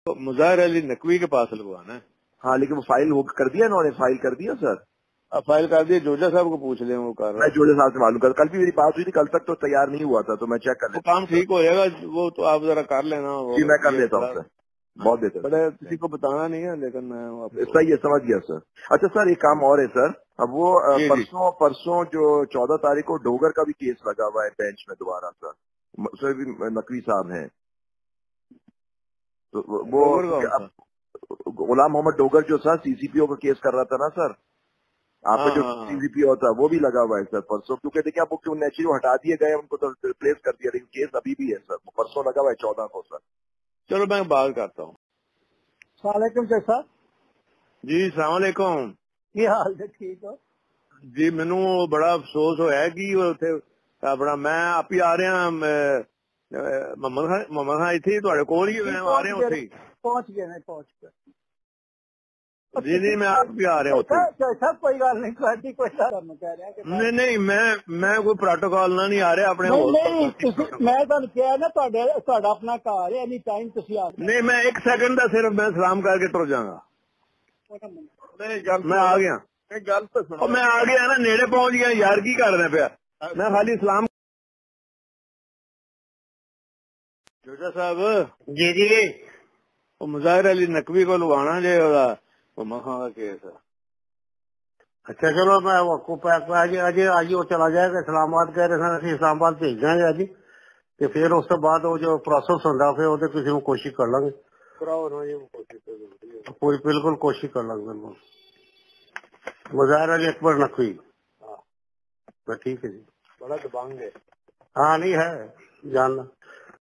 तो मुज़ाहिर अली नकवी के पास लगवाना है। हाँ, लेकिन वो फाइल हो कर दिया इन्होंने, फाइल कर दिया सर। अब फाइल कर दिए, जोजा साहब को पूछ लें, वो कर रहा मैं है। जोड़े साहब से मालूम कर, कल भी मेरी बात हुई थी, कल तक तो तैयार नहीं हुआ था, तो मैं चेक कर वो लेता काम हूँ सर। ठीक हो जाएगा, वो तो आप जरा कर लेना। जी मैं कर ये लेता हूँ बड़ा सर, बहुत बेहतर बड़े सर। किसी को बताना नहीं है, लेकिन मैं आपको। सही है, समझ गया सर। अच्छा सर, एक काम और है सर, अब वो जी जी। परसों परसों जो 14 तारीख को डोगर का भी केस लगा हुआ है बेंच में दोबारा सर, उसमें भी नकवी साहब हैं। तो वो डोगर क्योंकि कौन सा? अब गुलाम मोहम्मद डोगर जो सर सीसीपीओ का केस कर रहा था ना सर, आपका हाँ जो हाँ हाँ, सीसीपीओ था वो भी लगा हुआ है सर परसों, क्योंकि देखिए आप वो नेचुरली हटा दिए गए, उनको तो रिप्लेस कर दिया, लेकिन केस अभी भी है सर, वो परसों लगा हुआ है 14 को सर। चलो मैं बात करता हूँ। वालेकुम सर। जी सलाम अलैकुम। की हाल है? ठीक हो? जी मैनू बड़ा अफसोस होया कि उत्थे अपना मैं आप ही आ रहा मोहम्मद खान इत्थे तुहाडे कोल ही मैं आ रहा उत्थे ही। पहुंच गए नहीं, पहुंच गए। जी नहीं मैं आप भी आ रहा उत्थे ही। सर कोई गल नहीं, कोई कोई कह रहे हैं कि नहीं नहीं मैं कोई प्रोटोकॉल ना नहीं आ रहा अपने नहीं होल नहीं प्रोटोकॉल। मैं ਤੁਹਾਨੂੰ ਕਿਹਾ ਨਾ ਤੁਹਾਡਾ ਆਪਣਾ ਘਰ ਹੈ, एनी टाइम ਤੁਸੀਂ आ सकते नहीं मैं 1 सेकंड का सिर्फ मैं सलाम करके तुर जाऊंगा। हो। नहीं गल मैं आ गया, गल तो सुनो, मैं आ गया ना, नेड़े पहुंच गया यार, की कर रहे पे मैं खाली सलाम। जोजा साहब जी जी। वो मुज़ाहिर अली नकवी को लगाना जे वो मखा का केस है। अच्छा चलो, मैं आपको आज आज आज वो चला जाएगा इस्लामाबाद, कह रहे थे इस्लामाबाद भेज देंगे आज, तो फिर उस तो बाद वो जो प्रोसेस होता फिर वो किसी को कोशिश कर लेंगे, पूरी बिल्कुल कोशिश कर लेंगे बिल्कुल। मुज़ाहिर अली अकबर नकवी, तो ठीक है जी। बड़ा दबंग है। हाँ नहीं है जानना।